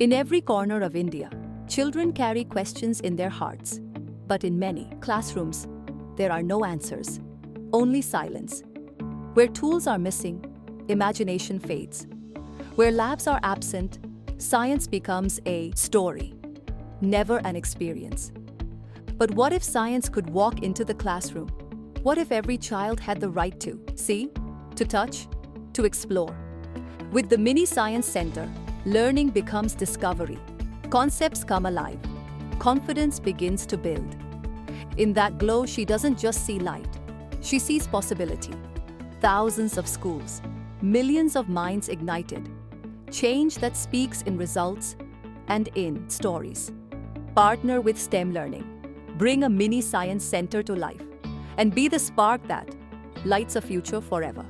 In every corner of India, children carry questions in their hearts. But in many classrooms, there are no answers, only silence. Where tools are missing, imagination fades. Where labs are absent, science becomes a story, never an experience. But what if science could walk into the classroom? What if every child had the right to see, to touch, to explore? With the Mini Science Center, learning becomes discovery. Concepts come alive. Confidence begins to build. In that glow, she doesn't just see light. She sees possibility. Thousands of schools, millions of minds ignited. Change that speaks in results and in stories. Partner with STEM learning. Bring a Mini Science Center to life and be the spark that lights a future forever.